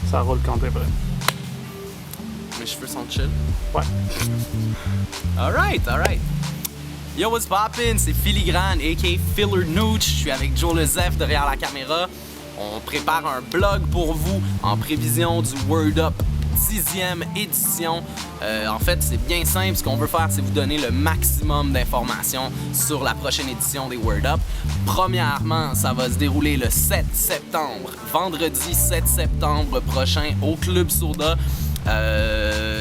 Ça roule quand t'es prêt. Mes cheveux sont chill. Ouais. Alright. Yo, what's poppin'? C'est Filigrane, a.k.a. Filler Nooch. Je suis avec Joe Lezef derrière la caméra. On prépare un blog pour vous en prévision du Word Up 10e édition. En fait, c'est bien simple. Ce qu'on veut faire, c'est vous donner le maximum d'informations sur la prochaine édition des Word Up. Premièrement, ça va se dérouler le 7 septembre, vendredi 7 septembre prochain au Club Soda.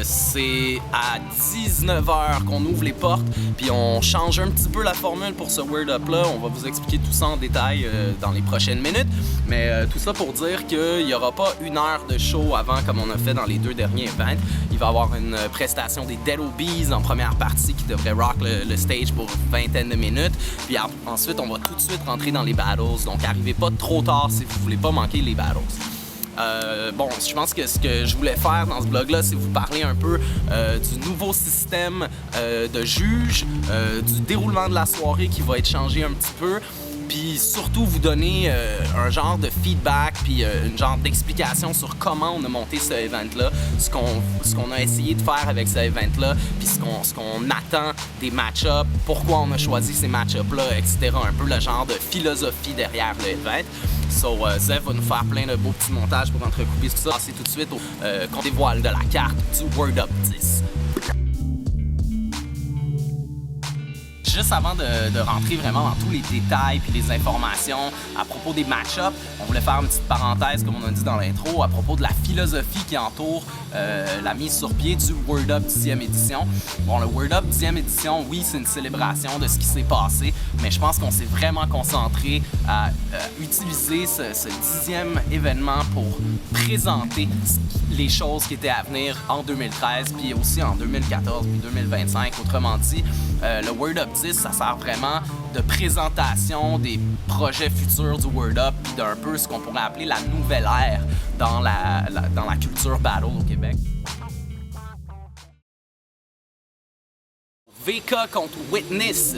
C'est à 19h qu'on ouvre les portes, puis on change un petit peu la formule pour ce Word Up-là. On va vous expliquer tout ça en détail dans les prochaines minutes. Mais tout ça pour dire qu'il n'y aura pas une heure de show avant comme on a fait dans les deux derniers events. Il va y avoir une prestation des Dead Obies en première partie qui devrait rock le stage pour une vingtaine de minutes. Puis ensuite, on va tout de suite rentrer dans les battles. Donc, arrivez pas trop tard si vous voulez pas manquer les battles. Bon, je pense que ce que je voulais faire dans ce blog-là, c'est vous parler un peu du nouveau système de juges, du déroulement de la soirée qui va être changé un petit peu, puis surtout vous donner un genre de feedback, puis une genre d'explication sur comment on a monté ce event-là, ce qu'on a essayé de faire avec ce event-là, puis ce qu'on attend des match-ups, pourquoi on a choisi ces match-ups-là, etc. Un peu le genre de philosophie derrière le event. So, Zev va nous faire plein de beaux petits montages pour entrecouper tout ça. C'est tout de suite qu'on dévoile de la carte du Word Up 10. Juste avant de rentrer vraiment dans tous les détails puis les informations à propos des match-ups, on voulait faire une petite parenthèse, comme on a dit dans l'intro, à propos de la philosophie qui entoure la mise sur pied du Word Up 10e édition. Bon, le Word Up 10e édition, oui, c'est une célébration de ce qui s'est passé, mais je pense qu'on s'est vraiment concentré à utiliser ce 10e événement pour présenter les choses qui étaient à venir en 2013, puis aussi en 2014, puis 2025. Autrement dit, le Word Up 10, ça sert vraiment de présentation des projets futurs du Word Up, puis d'un peu ce qu'on pourrait appeler la nouvelle ère dans la culture battle au Québec. VK contre Witness.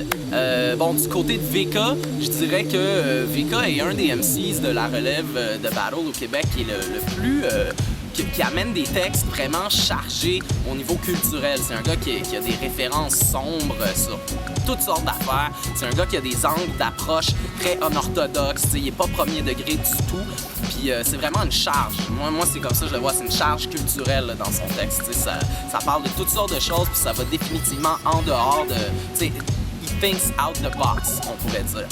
Bon, du côté de VK, je dirais que VK est un des MCs de la relève de battle au Québec qui est le plus... qui amène des textes vraiment chargés au niveau culturel. C'est un gars qui a des références sombres sur toutes sortes d'affaires. C'est un gars qui a des angles d'approche très unorthodoxes. Il n'est pas premier degré du tout. Puis c'est vraiment une charge. Moi c'est comme ça que je le vois. C'est une charge culturelle là, dans son texte. Ça parle de toutes sortes de choses, puis ça va définitivement en dehors de... thinks out the box, on pourrait dire.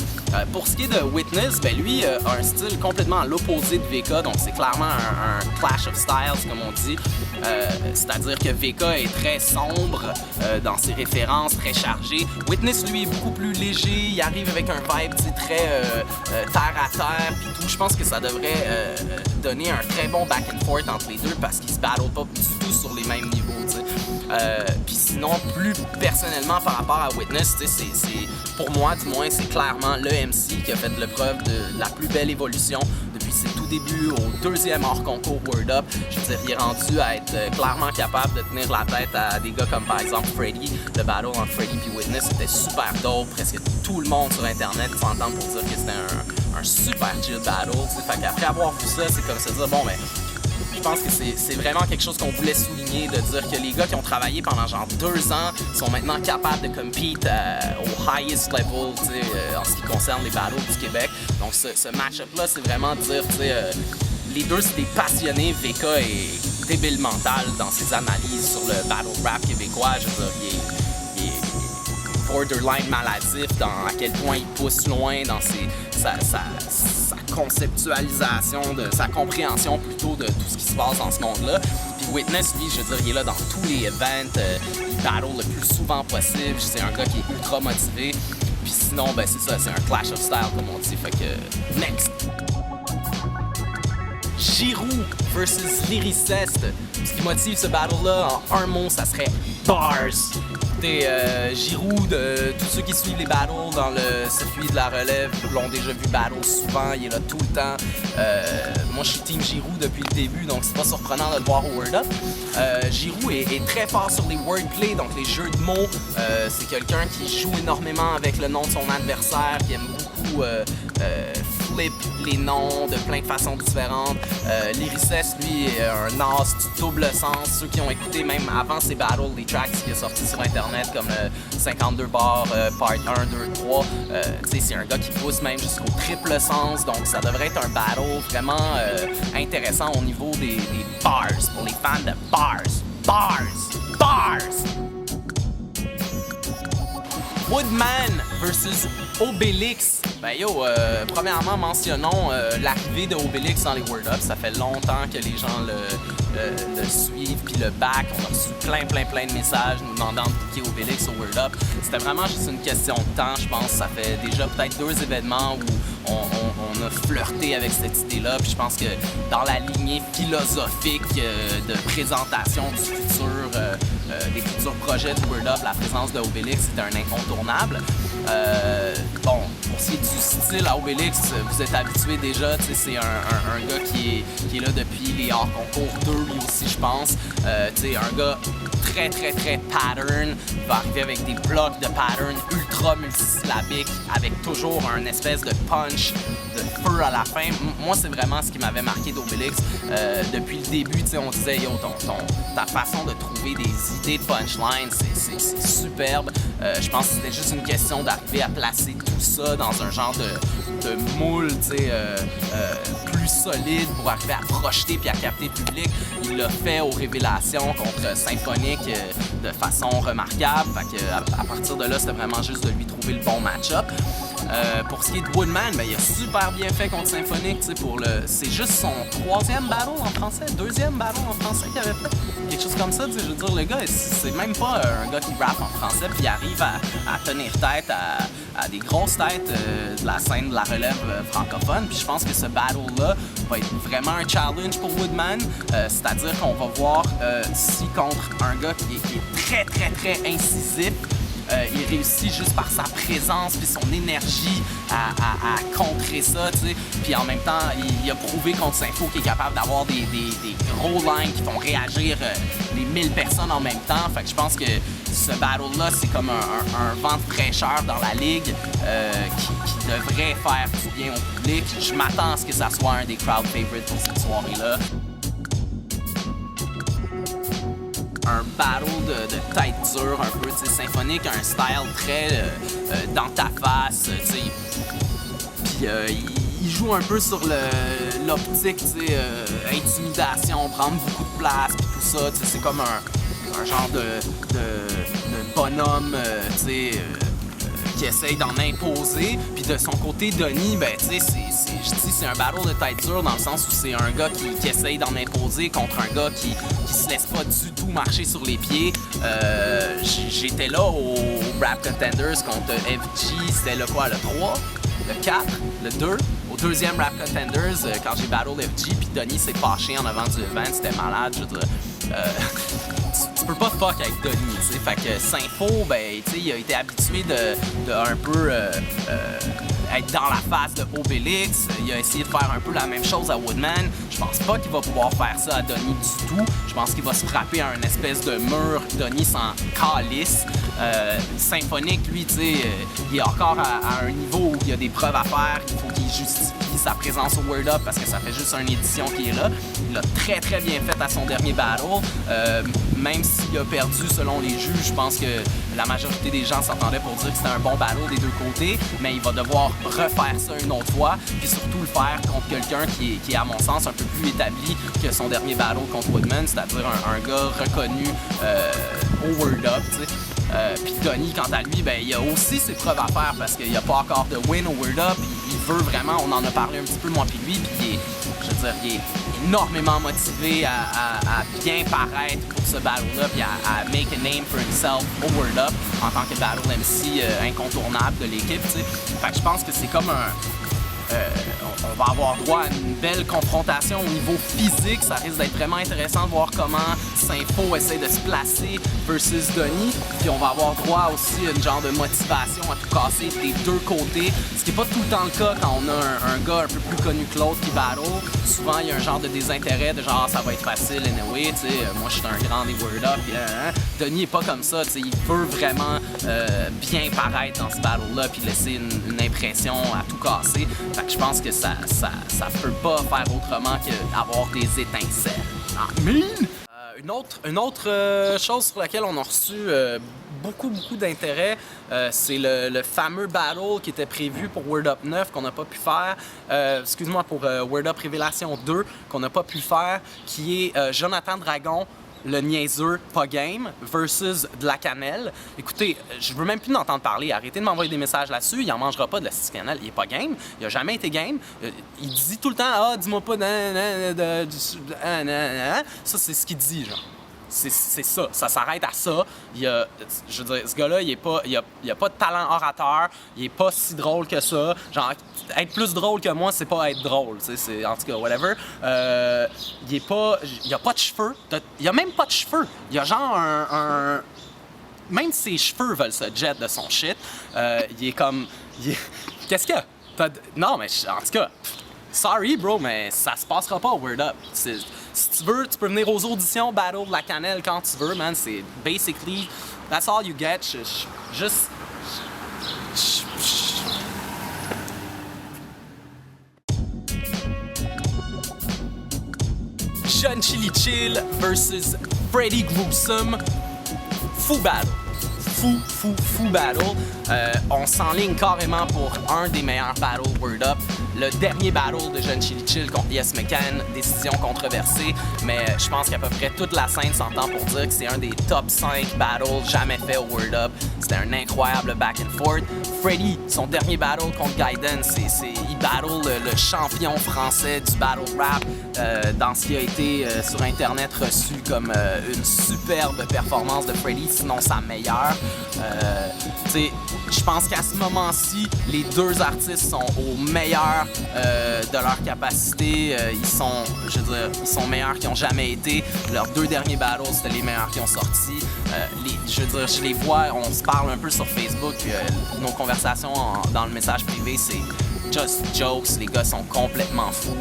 Pour ce qui est de Witness, ben lui a un style complètement à l'opposé de VK, donc c'est clairement un clash of styles, comme on dit. C'est-à-dire que VK est très sombre dans ses références, très chargé. Witness, lui, est beaucoup plus léger, il arrive avec un vibe très terre à terre, puis tout. Je pense que ça devrait donner un très bon back and forth entre les deux parce qu'ils se battlent pas du tout sur les mêmes niveaux, tu sais. Puis sinon, plus personnellement par rapport à Witness, pour moi du moins, c'est clairement le MC qui a fait le preuve de la plus belle évolution depuis ses tout débuts au deuxième hors concours Word Up. Je veux dire, il est rendu à être clairement capable de tenir la tête à des gars comme par exemple Freddy. Le battle entre Freddy et Witness était super dope. Presque tout le monde sur internet s'entend pour dire que c'était un super chill battle. Fait qu'après avoir vu ça, c'est comme se dire bon ben. Je pense que c'est vraiment quelque chose qu'on voulait souligner, de dire que les gars qui ont travaillé pendant genre 2 ans sont maintenant capables de compete au highest level en ce qui concerne les battles du Québec. Donc ce match-up-là, c'est vraiment de dire, les deux c'est des passionnés. VK est débile mental dans ses analyses sur le battle rap québécois. Je veux dire, il est borderline maladif dans à quel point il pousse loin dans sa conceptualisation, de sa compréhension plutôt de tout ce qui se passe dans ce monde-là. Puis Witness, lui, je veux dire, il est là dans tous les events, il battle le plus souvent possible, c'est un gars qui est ultra motivé. Puis sinon, ben c'est ça, c'est un clash of style comme on dit, fait que next! Giroud versus Lyriceste. Ce qui motive ce battle-là, en un mot, ça serait bars. Giroud, tous ceux qui suivent les battles dans le circuit de la relève l'ont déjà vu battle souvent, il est là tout le temps. Moi je suis team Giroud depuis le début, donc c'est pas surprenant de le voir au Word Up. Giroud est très fort sur les wordplay, donc les jeux de mots. C'est quelqu'un qui joue énormément avec le nom de son adversaire, qui aime beaucoup flip les noms de plein de façons différentes. Lyricess, lui, est un as du double sens. Ceux qui ont écouté même avant ses battles, les tracks qui sont sortis sur Internet comme le 52 bars, part 1, 2, 3, c'est un gars qui pousse même jusqu'au triple sens. Donc ça devrait être un battle vraiment intéressant au niveau des bars, pour les fans de bars. Woodman versus Obélix. Ben yo, premièrement, mentionnons l'arrivée de Obélix dans les Word Up. Ça fait longtemps que les gens le suivent, puis le back. On a reçu plein de messages nous demandant de booker Obélix au Word Up. C'était vraiment juste une question de temps, je pense. Ça fait déjà peut-être 2 événements où on a flirté avec cette idée-là. Puis je pense que dans la lignée philosophique de présentation du futur, des futurs projets du Word Up, la présence de Obélix était un incontournable. Bon, pour ce qui est du style à Obélix, vous êtes habitués déjà, c'est un gars qui est là depuis les hors concours 2 lui aussi, je pense. Un gars très pattern, il va arriver avec des blocs de pattern ultra multisyllabiques, avec toujours un espèce de punch, de feu à la fin. Moi, c'est vraiment ce qui m'avait marqué d'Obélix. Depuis le début, on disait, yo, ta façon de trouver des idées de punchline, c'est superbe. Je pense que c'était juste une question d'arriver à placer tout ça dans un genre de moule, plus solide pour arriver à projeter puis à capter le public. Il l'a fait aux Révélations contre Symphonique de façon remarquable. Fait que à partir de là, c'était vraiment juste de lui trouver le bon match-up. Pour ce qui est de Woodman, ben, il a super bien fait contre Symphonique. C'est juste son 3e battle en français, 2e battle en français qu'il avait fait. Quelque chose comme ça, je veux dire, le gars, c'est même pas un gars qui rappe en français puis il arrive à tenir tête à des grosses têtes de la scène de la relève francophone. Puis je pense que ce battle-là va être vraiment un challenge pour Woodman. C'est-à-dire qu'on va voir si contre un gars qui est très incisif, il réussit juste par sa présence puis son énergie à contrer ça, tu sais. Puis en même temps, il a prouvé contre Sympho qu'il est capable d'avoir des gros lines qui font réagir les 1000 personnes en même temps. Fait que je pense que ce battle-là, c'est comme un vent de fraîcheur dans la ligue qui devrait faire du bien au public. Je m'attends à ce que ça soit un des crowd favorites pour cette soirée-là. Un battle de tête dure, un peu, tu sais, Symphonique, un style très dans ta face, tu sais. Puis il joue un peu sur l'optique, tu sais, intimidation, prendre beaucoup de place, puis tout ça, tu sais, c'est comme un genre de bonhomme, tu sais, qui essaye d'en imposer. Puis de son côté, Donny, ben, tu sais, c'est un battle de tête dure dans le sens où c'est un gars qui essaye d'en imposer contre un gars qui se laisse pas du tout marcher sur les pieds. J'étais là au Rap Contenders contre FG, c'était le quoi, le 3, le 4, le 2. Au 2e Rap Contenders, quand j'ai battle FG, puis Donny s'est fâché en avant du event, c'était malade, je veux dire. Tu peux pas fuck avec Donny, tu sais. Fait que Sympho, ben, tu sais, il a été habitué de un peu être dans la face de Obélix. Il a essayé de faire un peu la même chose à Woodman. Je pense pas qu'il va pouvoir faire ça à Donny du tout. Je pense qu'il va se frapper à un espèce de mur. Donny s'en calisse. Symphonique, lui, tu sais, il est encore à un niveau où il y a des preuves à faire. Il faut qu'il justifie sa présence au Word Up parce que ça fait juste une édition qui est là. Il l'a très bien fait à son dernier battle. Même s'il a perdu selon les juges, je pense que la majorité des gens s'entendaient pour dire que c'était un bon battle des deux côtés, mais il va devoir refaire ça une autre fois, puis surtout le faire contre quelqu'un qui est à mon sens un peu plus établi que son dernier battle contre Woodman, c'est-à-dire un gars reconnu au Word Up, tu sais. Puis Donny, quant à lui, ben, il a aussi ses preuves à faire parce qu'il n'y a pas encore de win au Word Up. Il veut vraiment, on en a parlé un petit peu moi puis lui, puis il est énormément motivé à bien paraître pour ce battle-là, puis à make a name for himself au Word Up en tant que battle MC incontournable de l'équipe, tu sais. Fait que je pense que c'est comme on va avoir droit à une belle confrontation au niveau physique. Ça risque d'être vraiment intéressant de voir comment Sympho essaie de se placer versus Donny. Puis on va avoir droit aussi à une genre de motivation à tout casser des deux côtés. Ce qui n'est pas tout le temps le cas quand on a un gars un peu plus connu que l'autre qui battle. Souvent, il y a un genre de désintérêt de genre ça va être facile anyway. Tu sais, moi, je suis un grand des Word Up. Denis est pas comme ça, t'sais, il veut vraiment bien paraître dans ce battle-là puis laisser une impression à tout casser. Fait que je pense que ça peut pas faire autrement qu'avoir des étincelles. Amen! Une autre chose sur laquelle on a reçu beaucoup d'intérêt, c'est le fameux battle qui était prévu pour Word Up 9 qu'on n'a pas pu faire, excuse-moi, pour Word Up Révélation 2 qu'on n'a pas pu faire, qui est Jonathan Dragon, le niaiseux pas game versus de la cannelle. Écoutez, je veux même plus d'entendre parler. Arrêtez de m'envoyer des messages là-dessus. Il en mangera pas de la cannelle. Il est pas game. Il a jamais été game. Il dit tout le temps « Ah, dis-moi pas ça, c'est ce qu'il dit, genre. C'est ça. Ça s'arrête à ça. Je veux dire, ce gars-là, il a pas de talent orateur. Il est pas si drôle que ça. Genre, être plus drôle que moi, c'est pas être drôle. C'est, en tout cas, whatever. Il a pas de cheveux. Il a même pas de cheveux. Il a genre même ses cheveux veulent se jet de son shit. Il est comme... Qu'est-ce qu'il y a? Non, mais en tout cas... Sorry, bro, mais ça se passera pas au Word Up. Si tu veux, tu peux venir aux auditions Battle de la cannelle quand tu veux, man. C'est basically, that's all you get. Juste... John Chili Chill versus Freddy Gruesome. Fou battle. Fou battle. On s'enligne carrément pour un des meilleurs battles Word Up. Le dernier battle de John Chili Chill contre Yes McCann, décision controversée, mais je pense qu'à peu près toute la scène s'entend pour dire que c'est un des top 5 battles jamais fait au Word Up. C'était un incroyable back and forth. Freddy, son dernier battle contre Gaiden, il battle le champion français du battle rap dans ce qui a été sur Internet reçu comme une superbe performance de Freddy, sinon sa meilleure. Je pense qu'à ce moment-ci, les deux artistes sont au meilleur de leur capacité. Ils sont meilleurs qu'ils ont jamais été. Leurs deux derniers battles, c'était les meilleurs qui ont sorti. Je les vois, on se parle un peu sur Facebook. Nos conversations dans le message privé, c'est just jokes. Les gars sont complètement fous.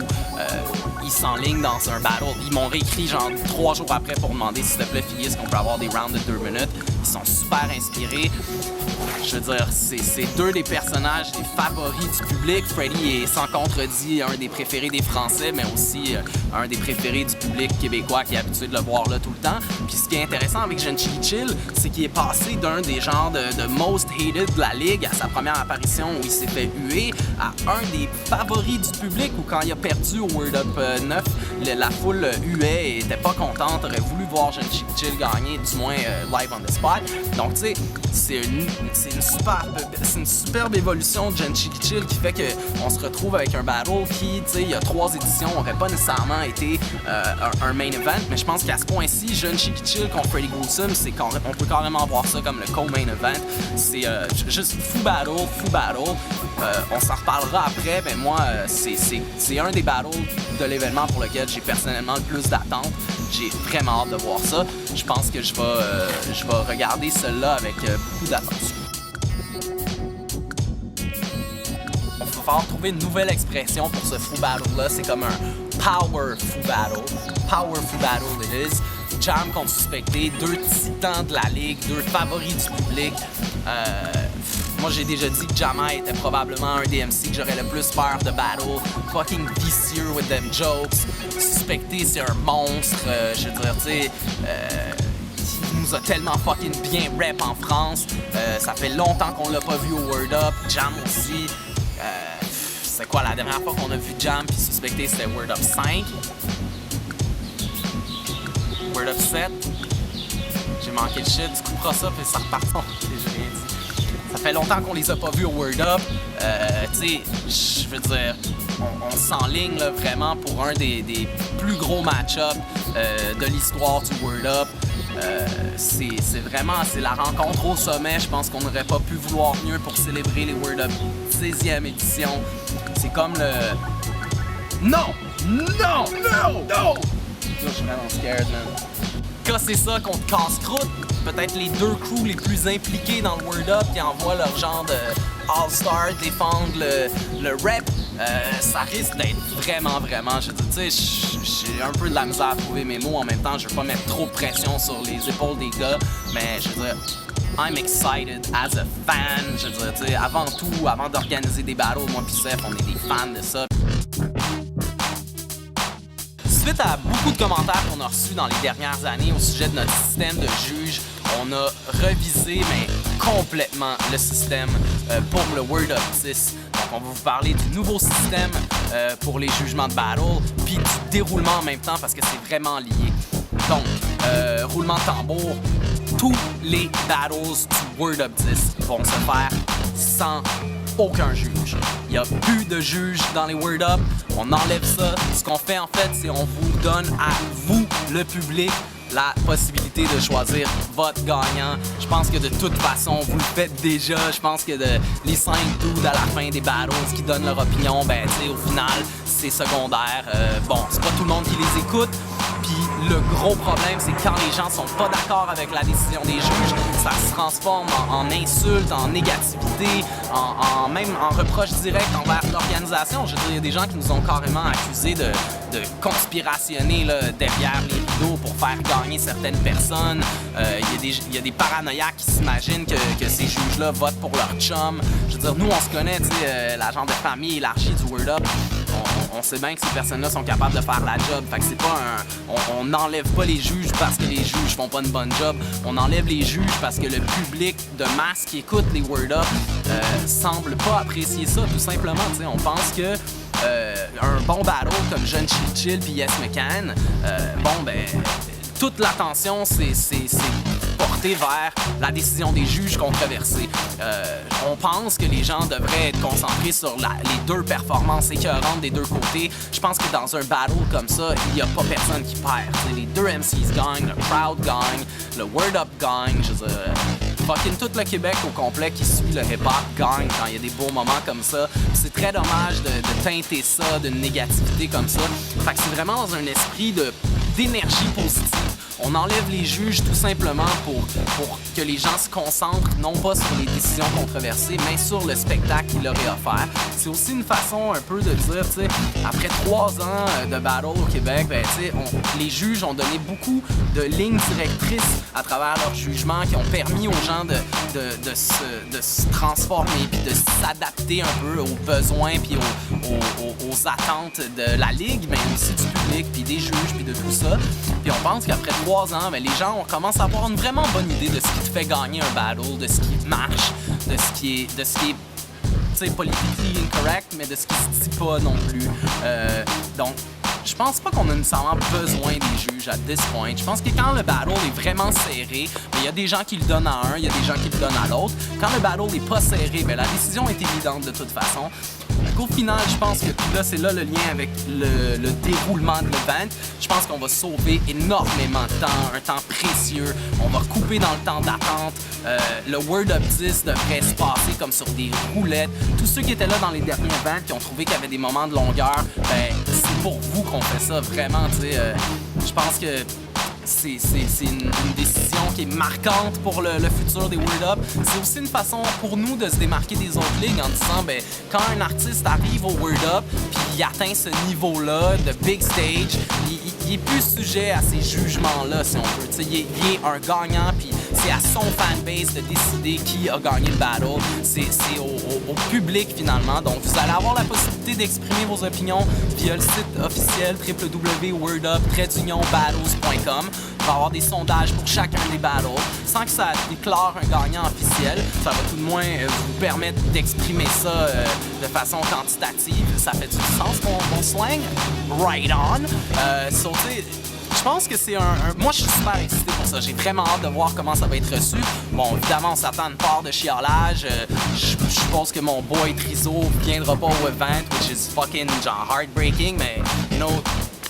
Ils s'enlignent dans un battle. Ils m'ont réécrit genre 3 jours après pour demander s'il te plaît, Phyllis, qu'on peut avoir des rounds de 2 minutes. Ils sont super inspirés. Je veux dire, c'est deux des personnages, des favoris du public. Freddy est sans contredit un des préférés des Français, mais aussi un des préférés du public québécois qui est habitué de le voir là tout le temps. Puis ce qui est intéressant avec John Chili Chill, c'est qu'il est passé d'un des genres de most hated de la ligue à sa première apparition où il s'est fait huer à un des favoris du public où quand il a perdu au Word Up 9, la foule huait et était pas contente, aurait voulu voir John Chili Chill gagner, du moins live on the spot. Donc tu sais, c'est une superbe évolution de John Chili Chill qui fait qu'on se retrouve avec un battle qui, tu sais, il y a 3 éditions, n'aurait pas nécessairement été un main event, mais je pense qu'à ce point-ci, John Chili Chill contre Freddy Gruesome, on peut carrément voir ça comme le co-main event. C'est juste fou battle. On s'en reparlera après, mais moi, c'est un des battles de l'événement pour lequel j'ai personnellement le plus d'attente. J'ai vraiment hâte de voir ça. Je pense que je vais regarder celle-là avec beaucoup d'attention. Il va falloir trouver une nouvelle expression pour ce fou battle-là. C'est comme un power fou battle. Power fou battle it is. Jam contre Suspecté, 2 titans de la ligue, 2 favoris du public. Moi, j'ai déjà dit que Jamai était probablement un des MC que j'aurais le plus peur de battle. Fucking vicieux with them jokes. Suspecté, c'est un monstre. Je veux dire, tu sais, il nous a tellement fucking bien rap en France. Ça fait longtemps qu'on l'a pas vu au Word Up. Jam aussi. C'est quoi la dernière fois qu'on a vu Jam puis Suspecté, c'était Word Up 5. Word Up 7. J'ai manqué de shit. Tu couperas ça puis ça repart. J'ai rien dit. Ça fait longtemps qu'on les a pas vus au Word Up. Tu sais, je veux dire, on s'enligne là, vraiment pour un des plus gros match-ups de l'histoire du Word Up. C'est vraiment la rencontre au sommet. Je pense qu'on n'aurait pas pu vouloir mieux pour célébrer les Word Up 16e édition. C'est comme le... Non! Non! Non! Non! Là, je suis vraiment scared, man. Casser ça contre Casse-Croûte, peut-être les 2 crews les plus impliqués dans le Word Up qui envoient leur genre de All-Star défendre le rap ça risque d'être vraiment, je veux dire, tu sais, j'ai un peu de la misère à trouver mes mots. En même temps, je veux pas mettre trop de pression sur les épaules des gars, mais je veux dire, I'm excited as a fan. Je veux dire, tu sais, avant tout, avant d'organiser des battles, moi pis Seth, on est des fans de ça. Suite à beaucoup de commentaires qu'on a reçus dans les dernières années au sujet de notre système de juge, on a revisé, mais complètement, le système pour le Word of 10. Donc, on va vous parler du nouveau système pour les jugements de battle, puis du déroulement en même temps parce que c'est vraiment lié. Donc, roulement de tambour, tous les battles du Word of 10 vont se faire sans aucun juge. Il n'y a plus de juge dans les Word Up. On enlève ça. Ce qu'on fait en fait, c'est on vous donne à vous, le public, la possibilité de choisir votre gagnant. Je pense que de toute façon, vous le faites déjà. Je pense que les 5 dudes à la fin des battles qui donnent leur opinion, ben tu sais, au final, c'est secondaire. Bon, c'est pas tout le monde qui les écoute. Puis le gros problème, c'est quand les gens sont pas d'accord avec la décision des juges, ça se transforme en insulte, en négativité, même en reproche direct envers l'organisation. Je veux dire, il y a des gens qui nous ont carrément accusés de conspirationner là, derrière les rideaux pour faire gagner certaines personnes. Il y a des paranoïaques qui s'imaginent que ces juges-là votent pour leur chum. Je veux dire, nous, on se connaît, tu sais, la genre de famille élargie du Word Up. On sait bien que ces personnes-là sont capables de faire la job. Fait que c'est pas on n'enlève pas les juges parce que les juges font pas une bonne job. On enlève les juges parce que le public de masse qui écoute les Word Up semble pas apprécier ça, tout simplement. T'sais, on pense que un bon battle comme Jeune Chill puis Yes McCann, bon ben toute l'attention c'est portée vers la décision des juges controversés. On pense que les gens devraient être concentrés sur les deux performances écœurantes des deux côtés. Je pense que dans un battle comme ça, il n'y a pas personne qui perd. T'sais, les deux MCs gagnent, le crowd gagne, le Word Up gagne. Je veux dire, fucking tout le Québec au complet qui suit le hip-hop gagne quand il y a des beaux moments comme ça. C'est très dommage de teinter ça d'une négativité comme ça. Fait que c'est vraiment dans un esprit d'énergie positive. On enlève les juges tout simplement pour que les gens se concentrent non pas sur les décisions controversées, mais sur le spectacle qu'il leur est offert. C'est aussi une façon un peu de dire, tu sais, après 3 ans de battle au Québec, ben, tu sais, les juges ont donné beaucoup de lignes directrices à travers leurs jugements qui ont permis aux gens de se transformer puis de s'adapter un peu aux besoins puis aux attentes de la ligue, mais aussi du public puis des juges puis de tout ça. Puis on pense qu'après 3 ans, ben, les gens commencent à avoir une vraiment bonne idée de ce qui te fait gagner un battle, de ce qui marche, de ce qui est tu sais, politically incorrect, mais de ce qui se dit pas non plus. Donc, je pense pas qu'on a nécessairement besoin des juges à this point. Je pense que quand le battle est vraiment serré, il y a des gens qui le donnent à un, il y a des gens qui le donnent à l'autre. Quand le battle est pas serré, ben, la décision est évidente de toute façon. Au final, je pense que là, c'est là le lien avec le déroulement de l'event. Je pense qu'on va sauver énormément de temps, un temps précieux. On va couper dans le temps d'attente. Le Word Up 10 devrait se passer comme sur des roulettes. Tous ceux qui étaient là dans les derniers events qui ont trouvé qu'il y avait des moments de longueur, ben, c'est pour vous qu'on fait ça, vraiment. Je pense que c'est une décision qui est marquante pour le futur des Word Up. C'est aussi une façon pour nous de se démarquer des autres ligues en disant, ben, quand un artiste arrive au Word Up puis il atteint ce niveau-là de big stage, il est plus sujet à ces jugements-là, si on veut. Il est un gagnant puis c'est à son fanbase de décider qui a gagné le battle. C'est au public finalement. Donc vous allez avoir la possibilité d'exprimer vos opinions via le site officiel www.wordup-battles.com. Il va y avoir des sondages pour chacun des battles. Sans que ça déclare un gagnant officiel, ça va tout de moins vous permettre d'exprimer ça de façon quantitative. Ça fait du sens mon slang? Right on! Je pense que c'est moi, je suis super excité pour ça. J'ai vraiment hâte de voir comment ça va être reçu. Bon, évidemment, on s'attend à une part de chiolage. Je suppose que mon boy Trizo viendra pas au event, which is fucking genre heartbreaking, mais, you know,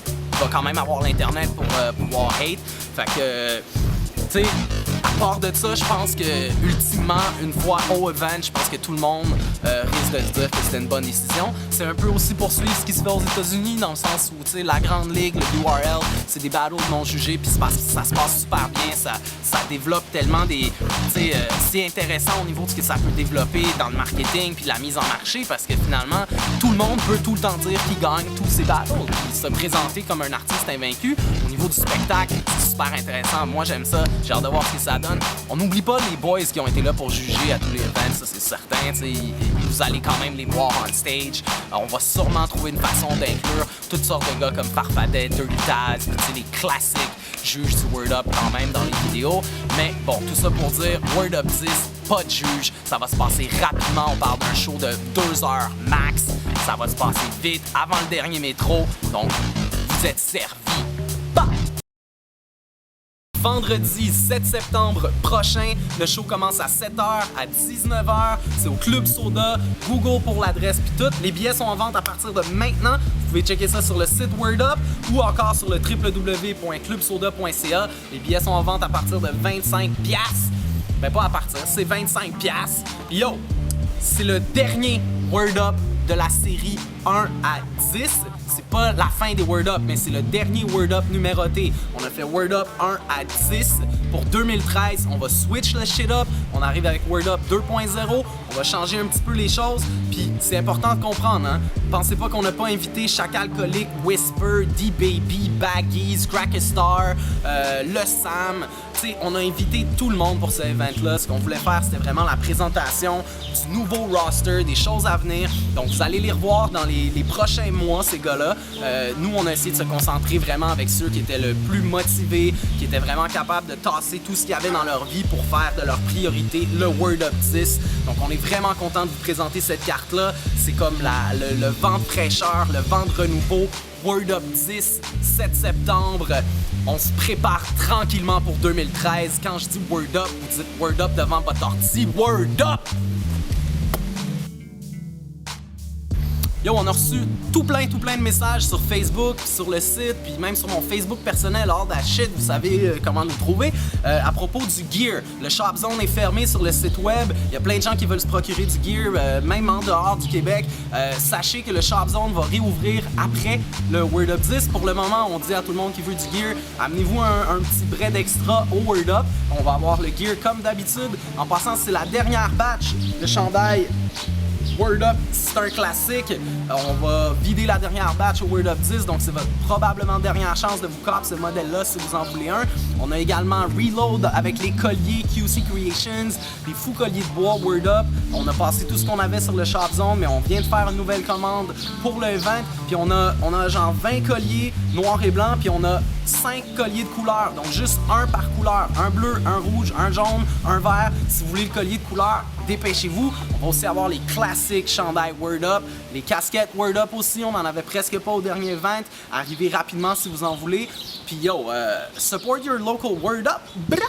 il va quand même avoir l'internet pour pouvoir hate. Fait que, tu sais, à part de ça, je pense que ultimement, une fois au event, je pense que tout le monde risque de se dire que c'était une bonne décision. C'est un peu aussi poursuivre ce qui se fait aux États-Unis, dans le sens où, tu sais, la grande ligue, le URL, c'est des battles non jugés, puis ça se passe super bien, ça développe tellement des... Tu sais, c'est intéressant au niveau de ce que ça peut développer dans le marketing puis la mise en marché, parce que finalement, tout le monde peut tout le temps dire qu'il gagne tous ses battles, puis se présenter comme un artiste invaincu. Au niveau du spectacle, c'est super intéressant. Moi, j'aime ça. J'ai hâte de voir ce que ça donne. On n'oublie pas les boys qui ont été là pour juger à tous les events, ça c'est certain. T'sais, vous allez quand même les voir on stage. On va sûrement trouver une façon d'inclure toutes sortes de gars comme Farfadet, Dirty Taz, les classiques juges du Word Up quand même dans les vidéos. Mais bon, tout ça pour dire, Word Up 10, pas de juge. Ça va se passer rapidement. On parle d'un show de 2 heures max. Ça va se passer vite, avant le dernier métro. Donc, vous êtes servis. Bah! Vendredi 7 septembre prochain, le show commence à 7h à 19h. C'est au Club Soda. Google pour l'adresse puis tout. Les billets sont en vente à partir de maintenant. Vous pouvez checker ça sur le site Word Up ou encore sur le www.clubsoda.ca. Les billets sont en vente à partir de 25$. Ben pas à partir, c'est 25$. Yo, c'est le dernier Word Up de la série 1 à 10. C'est pas la fin des Word Up, mais c'est le dernier Word Up numéroté. On a fait Word Up 1 à 10 pour 2013. On va switch le shit up. On arrive avec Word Up 2.0. On va changer un petit peu les choses. Puis c'est important de comprendre, hein. Pensez pas qu'on n'a pas invité chaque alcoolique, Whisper, D-Baby, Baggies, Crackestar, le Sam. T'sais, on a invité tout le monde pour ce event-là. Ce qu'on voulait faire, c'était vraiment la présentation du nouveau roster, des choses à venir. Donc vous allez les revoir dans les prochains mois, ces gars-là. Nous, on a essayé de se concentrer vraiment avec ceux qui étaient le plus motivés, qui étaient vraiment capables de tasser tout ce qu'il y avait dans leur vie pour faire de leur priorité le Word Up 10. Donc on est vraiment content de vous présenter cette carte-là. C'est comme le vent de fraîcheur, le vent de renouveau. Word Up 10, 7 septembre. On se prépare tranquillement pour 2013. Quand je dis Word Up, vous dites Word Up devant votre ordi. Word Up! Yo, on a reçu tout plein de messages sur Facebook, sur le site, puis même sur mon Facebook personnel, all that shit, vous savez comment nous trouver, à propos du gear. Le Shop Zone est fermé sur le site web, il y a plein de gens qui veulent se procurer du gear, même en dehors du Québec. Sachez que le Shop Zone va réouvrir après le Word Up 10. Pour le moment, on dit à tout le monde qui veut du gear, amenez-vous un petit bread extra au Word Up. On va avoir le gear comme d'habitude. En passant, c'est la dernière batch de chandail Word Up, c'est un classique. On va vider la dernière batch au Word Up 10, donc c'est votre probablement dernière chance de vous cop ce modèle-là si vous en voulez un. On a également Reload avec les colliers QC Creations, les fous colliers de bois Word Up. On a passé tout ce qu'on avait sur le Shop Zone, mais on vient de faire une nouvelle commande pour le event. Puis on a genre 20 colliers noir et blanc, puis on a 5 colliers de couleur, donc juste un par couleur, un bleu, un rouge, un jaune, un vert. Si vous voulez le collier de couleur, dépêchez-vous. On va aussi avoir les classiques chandail Word Up, les casquettes Word Up aussi, on en avait presque pas au dernier event. Arrivez rapidement si vous en voulez. Puis yo, support your local Word Up. Bra!